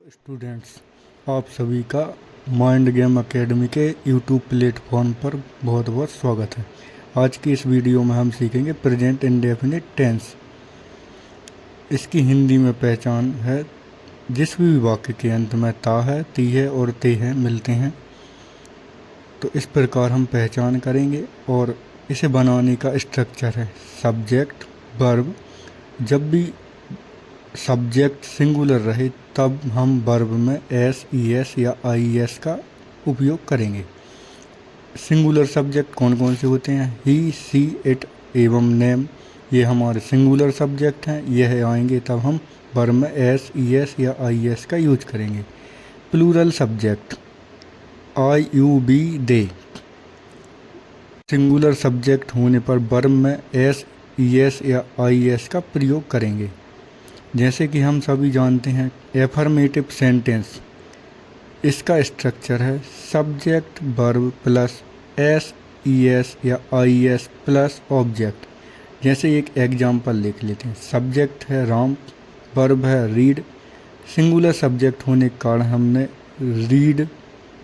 Students, आप सभी का माइंड गेम एकेडमी के यूट्यूब प्लेटफॉर्म पर बहुत बहुत स्वागत है। आज की इस वीडियो में हम सीखेंगे प्रेजेंट इंडेफिनिट टेंस। इसकी हिंदी में पहचान है, जिस भी वाक्य के अंत में ता है, ती है और ते है मिलते हैं तो इस प्रकार हम पहचान करेंगे। और इसे बनाने का स्ट्रक्चर है सब्जेक्ट वर्ब। जब भी सब्जेक्ट सिंगुलर रहे तब हम वर्ब में एस, ई एस या आई एस का उपयोग करेंगे। सिंगुलर सब्जेक्ट कौन कौन से होते हैं? ही, सी, इट एवं नेम, ये हमारे सिंगुलर सब्जेक्ट हैं। यह आएंगे तब हम वर्ब में एस, ई एस या आई एस का यूज करेंगे। Plural subject I, you, we, they, singular subject होने पर वर्ब में एस, ई एस या आई एस का प्रयोग करेंगे। जैसे कि हम सभी जानते हैं एफर्मेटिव सेंटेंस, इसका स्ट्रक्चर है subject verb plus S, E S या आई एस प्लस ऑब्जेक्ट। जैसे एक एग्जाम्पल लिख लेते हैं। सब्जेक्ट है राम, वर्ब है रीड। सिंगुलर सब्जेक्ट होने के कारण हमने रीड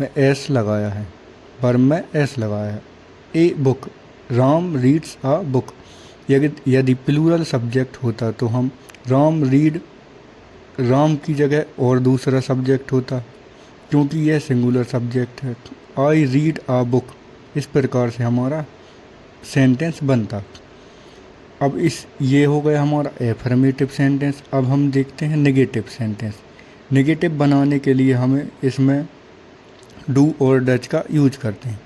में एस लगाया है, वर्ब में एस लगाया है। A book, Ram reads a book. यदि प्लूरल सब्जेक्ट होता तो हम राम रीड, राम की जगह और दूसरा सब्जेक्ट होता, क्योंकि यह सिंगुलर सब्जेक्ट है। आई रीड आ बुक, इस प्रकार से हमारा सेंटेंस बनता। अब ये हो गया हमारा एफर्मेटिव सेंटेंस। अब हम देखते हैं नेगेटिव सेंटेंस। नेगेटिव बनाने के लिए हमें इसमें डू और डज का यूज करते हैं।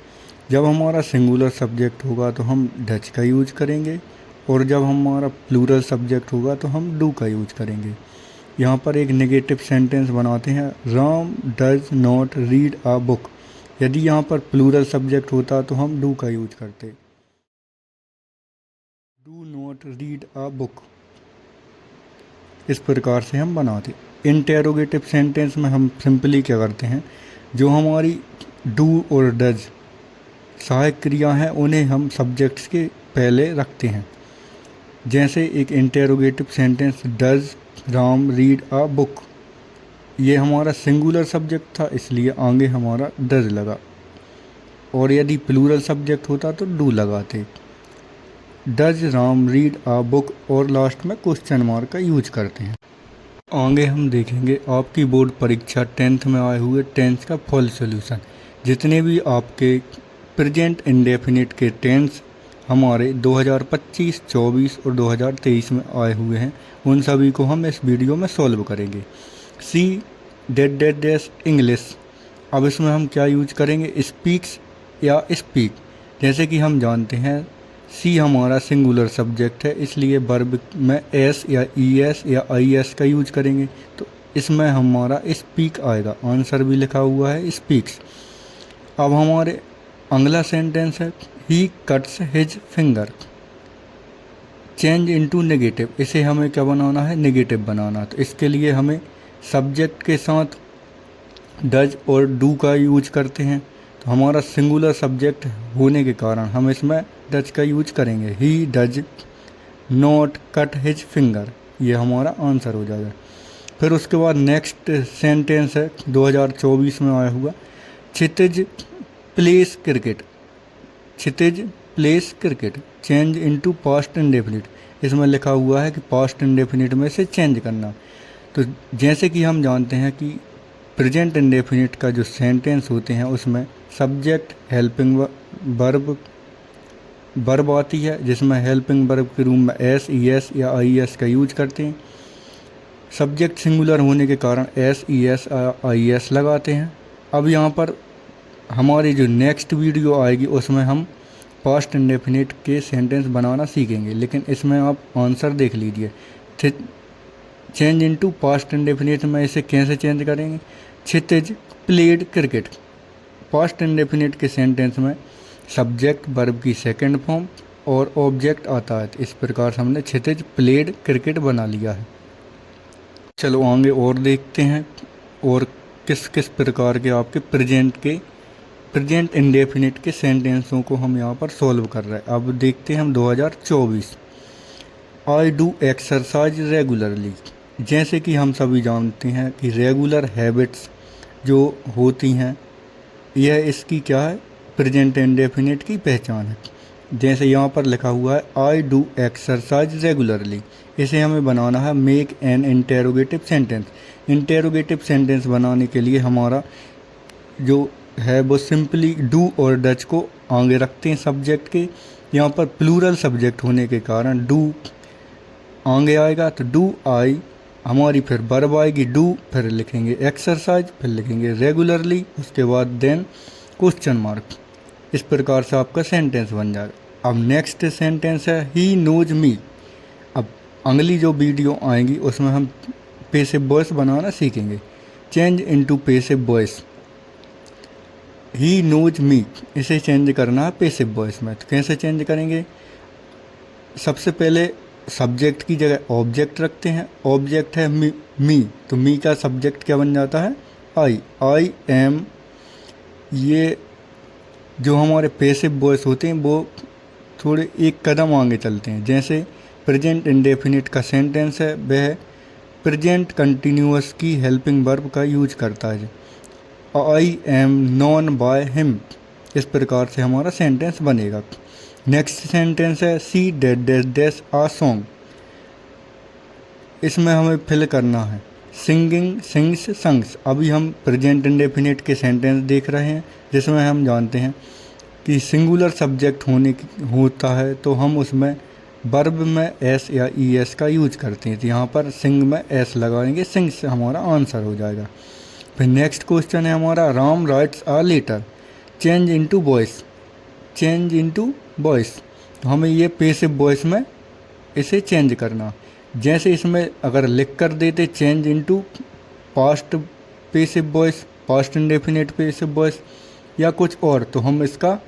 जब हमारा सिंगुलर सब्जेक्ट होगा तो हम डज का यूज करेंगे, और जब हमारा प्लूरल सब्जेक्ट होगा तो हम डू का यूज करेंगे। यहाँ पर एक नेगेटिव सेंटेंस बनाते हैं, Ram does not read a book. यदि यहाँ पर प्लूरल सब्जेक्ट होता तो हम डू का यूज करते, do not read a book. इस प्रकार से हम बनाते। इंटेरोगेटिव सेंटेंस में हम सिंपली क्या करते हैं, जो हमारी डू और डज सहायक क्रिया हैं उन्हें हम सब्जेक्ट्स के पहले रखते हैं। जैसे एक interrogative sentence, does Ram read a book, ये हमारा सिंगुलर सब्जेक्ट था इसलिए आगे हमारा डज लगा, और यदि प्लूरल सब्जेक्ट होता तो डू लगाते। Does Ram read a book, और लास्ट में क्वेश्चन मार्क का यूज करते हैं। आगे हम देखेंगे आपकी बोर्ड परीक्षा 10th में आए हुए टेंस का फुल सॉल्यूशन। जितने भी आपके प्रेजेंट इंडेफिनिट के टेंस हमारे 2025, 24 और 2023 में आए हुए हैं, उन सभी को हम इस वीडियो में सॉल्व करेंगे। सी डेड डेड डैश इंग्लिश। अब इसमें हम क्या यूज करेंगे, स्पीक्स या स्पीक। जैसे कि हम जानते हैं सी हमारा सिंगुलर सब्जेक्ट है, इसलिए वर्ब में एस या ई एस या आई एस का यूज करेंगे, तो इसमें हमारा स्पीक आएगा। आंसर भी लिखा हुआ है स्पीक्स। अब हमारे अगला सेंटेंस है ही cuts his finger. Change into negative, इसे हमें क्या बनाना है, नेगेटिव बनाना। तो इसके लिए हमें सब्जेक्ट के साथ डज और डू का यूज करते हैं। तो हमारा सिंगुलर सब्जेक्ट होने के कारण हम इसमें डज का यूज करेंगे। He does not cut his finger, ये हमारा आंसर हो जाएगा। फिर उसके बाद नेक्स्ट सेंटेंस है 2024 में आया हुआ, Kshitij plays cricket. Kshitij plays cricket, change into past indefinite. इसमें लिखा हुआ है कि पास्ट इंडेफिनिट में से चेंज करना। तो जैसे कि हम जानते हैं कि प्रेजेंट इंडेफिनिट का जो सेंटेंस होते हैं उसमें सब्जेक्ट हेल्पिंग वर्ब आती है, जिसमें हेल्पिंग वर्ब के रूप में एस, ई एस या आई एस का यूज करते हैं। सब्जेक्ट सिंगुलर होने के कारण S, E S, I S लगाते हैं। अब यहाँ पर हमारी जो नेक्स्ट वीडियो आएगी उसमें हम पास्ट इंडेफिनिट के सेंटेंस बनाना सीखेंगे, लेकिन इसमें आप आंसर देख लीजिए। चेंज इनटू पास्ट इंडेफिनिट में इसे कैसे चेंज करेंगे, क्षितिज प्लेड क्रिकेट। पास्ट इंडेफिनिट के सेंटेंस में सब्जेक्ट वर्ब की सेकंड फॉर्म और ऑब्जेक्ट आता है, इस प्रकार से हमने क्षितिज प्लेड क्रिकेट बना लिया है। चलो आगे और देखते हैं और किस किस प्रकार के आपके प्रेजेंट इंडेफिनिट के सेंटेंसों को हम यहाँ पर सॉल्व कर रहे हैं। अब देखते हैं हम 2024। I do exercise regularly. जैसे कि हम सभी जानते हैं कि रेगुलर हैबिट्स जो होती हैं, यह इसकी क्या है, प्रेजेंट इंडेफिनिट की पहचान है। जैसे यहाँ पर लिखा हुआ है आई डू एक्सरसाइज रेगुलरली, इसे हमें बनाना है make an interrogative sentence. Interrogative sentence बनाने के लिए हमारा जो है वो सिंपली डू और डच को आगे रखते हैं सब्जेक्ट के। यहाँ पर प्लूरल सब्जेक्ट होने के कारण डू आगे आएगा, तो डू आई हमारी फिर वर्ब आएगी डू, फिर लिखेंगे एक्सरसाइज, फिर लिखेंगे रेगुलरली, उसके बाद देन क्वेश्चन मार्क। इस प्रकार से आपका सेंटेंस बन जाएगा। अब नेक्स्ट सेंटेंस है ही नोज मी। अब अगली जो वीडियो आएंगी उसमें हम पैसिव वॉइस बनाना सीखेंगे। Change into passive voice, he knows me, इसे चेंज करना है पैसिव वॉइस में। तो कैसे चेंज करेंगे, सबसे पहले सब्जेक्ट की जगह ऑब्जेक्ट रखते हैं। ऑब्जेक्ट है मी, तो मी का सब्जेक्ट क्या बन जाता है, आई एम। ये जो हमारे पैसिव वॉइस होते हैं वो थोड़े एक कदम आगे चलते हैं। जैसे प्रेजेंट इंडेफिनिट का सेंटेंस है, वह प्रेजेंट कंटिन्यूअस की हेल्पिंग वर्ब का यूज करता है, I am known by him. इस प्रकार से हमारा सेंटेंस बनेगा। नेक्स्ट सेंटेंस है she did dash dash a song. इसमें हमें फिल करना है सिंगिंग सिंग्स संग्स। अभी हम प्रेजेंट इंडेफिनिट के सेंटेंस देख रहे हैं जिसमें हम जानते हैं कि सिंगुलर सब्जेक्ट होता है तो हम उसमें वर्ब में एस या ई एस का यूज करते हैं। तो यहाँ पर सिंग में एस लगाएंगे, सिंग से हमारा आंसर हो जाएगा। फिर नेक्स्ट क्वेश्चन है हमारा Ram writes a letter, change into voice. Change into voice, तो हमें ये पैसिव वॉइस में इसे चेंज करना। जैसे इसमें अगर लिख कर देते change into past passive voice, past indefinite passive voice या कुछ और, तो हम इसका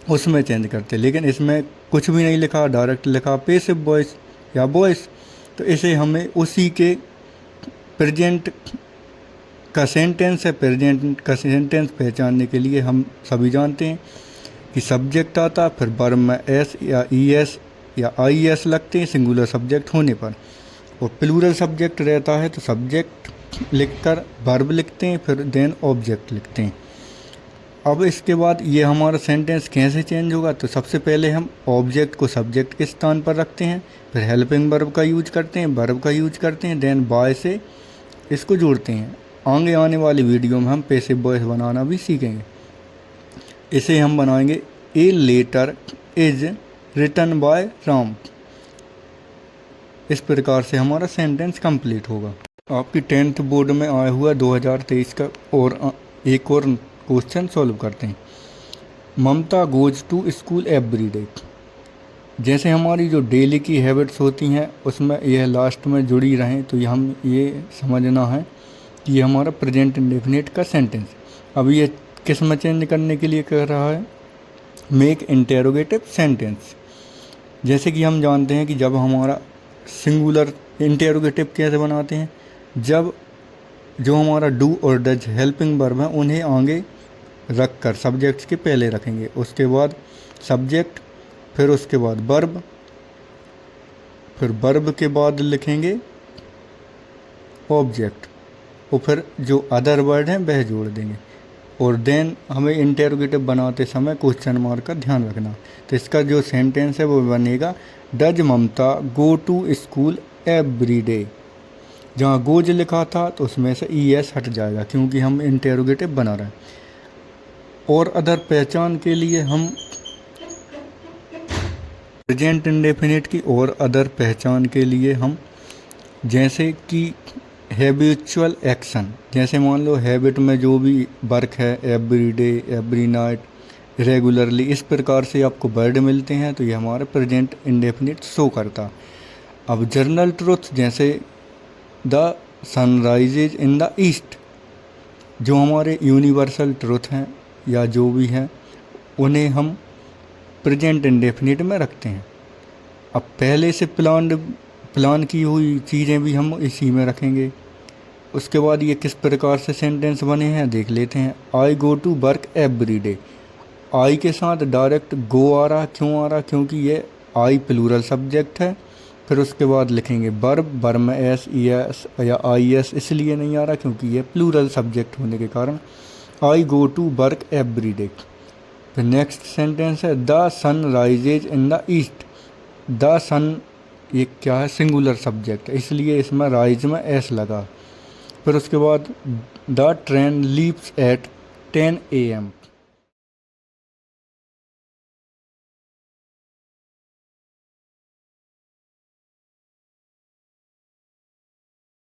उसमें चेंज करते। लेकिन इसमें कुछ भी नहीं लिखा, डायरेक्ट लिखा पैसिव वॉइस या वॉइस, तो इसे हमें उसी के प्रेजेंट का सेंटेंस है। प्रेजेंट का सेंटेंस पहचानने के लिए हम सभी जानते हैं कि सब्जेक्ट आता, फिर वर्ब में एस या ई एस या आई एस लगते हैं सिंगुलर सब्जेक्ट होने पर, और प्लूरल सब्जेक्ट रहता है तो सब्जेक्ट लिखकर वर्ब लिखते हैं, फिर देन ऑब्जेक्ट लिखते हैं। अब इसके बाद ये हमारा सेंटेंस कैसे चेंज होगा, तो सबसे पहले हम ऑब्जेक्ट को सब्जेक्ट के स्थान पर रखते हैं, फिर हेल्पिंग वर्ब का यूज करते हैं, वर्ब का यूज करते हैं, देन बाय से इसको जोड़ते हैं। आगे आने वाली वीडियो में हम पैसिव वॉइस बनाना भी सीखेंगे। इसे हम बनाएंगे a letter is written by Ram. इस प्रकार से हमारा सेंटेंस कंप्लीट होगा। आपकी 10th बोर्ड में आया हुआ 2023 का और एक और क्वेश्चन सॉल्व करते हैं। Mamta goes to school every day. जैसे हमारी जो डेली की हैबिट्स होती हैं उसमें यह लास्ट में जुड़ी रहें, तो हम ये समझना है कि ये हमारा प्रेजेंट इंडेफिनिट का सेंटेंस। अब ये किस में चेंज करने के लिए कह रहा है, मेक इंटेरोगेटिव सेंटेंस। जैसे कि हम जानते हैं कि जब हमारा सिंगुलर इंटेरोगेटिव कैसे बनाते हैं, जब जो हमारा डू और डज हेल्पिंग वर्ब हैं उन्हें आगे रख कर सब्जेक्ट्स के पहले रखेंगे, उसके बाद सब्जेक्ट, फिर उसके बाद वर्ब, फिर वर्ब के बाद लिखेंगे ऑब्जेक्ट, और फिर जो अदर वर्ड हैं वह जोड़ देंगे। और देन हमें इंटेरोगेटिव बनाते समय क्वेश्चन मार्क का ध्यान रखना। तो इसका जो सेंटेंस है वो बनेगा does Mamta go to school every day. जहाँ गोज लिखा था तो उसमें से ई एस हट जाएगा क्योंकि हम इंटेरोगेटिव बना रहे हैं। और अदर पहचान के लिए हम प्रेजेंट इंडेफिनिट की और अदर पहचान के लिए हम जैसे कि हैबिचुअल एक्शन, जैसे मान लो हैबिट में जो भी वर्क है every day, every night, regularly, इस प्रकार से आपको वर्ड मिलते हैं तो ये हमारा प्रेजेंट इंडेफिनिट शो करता। अब जर्नल ट्रुथ जैसे the sunrises in the east, जो हमारे यूनिवर्सल ट्रुथ हैं या जो भी हैं उन्हें हम प्रेजेंट इंडेफिनिट में रखते हैं। अब पहले से प्लान की हुई चीज़ें भी हम इसी में रखेंगे। उसके बाद ये किस प्रकार से सेंटेंस बने हैं देख लेते हैं। I go to work every day, I के साथ डायरेक्ट गो आ रहा, क्यों आ रहा, क्योंकि ये आई प्लूरल सब्जेक्ट है फिर उसके बाद लिखेंगे वर्ब में एस ई एस या आई एस इसलिए नहीं आ रहा क्योंकि ये प्लूरल सब्जेक्ट होने के कारण। I go to work every day. फिर नेक्स्ट सेंटेंस है the sun rises in the east. The sun ये क्या है, सिंगुलर सब्जेक्ट है, इसलिए इसमें राइज में एस लगा। फिर उसके बाद the train leaves eight 10 AM।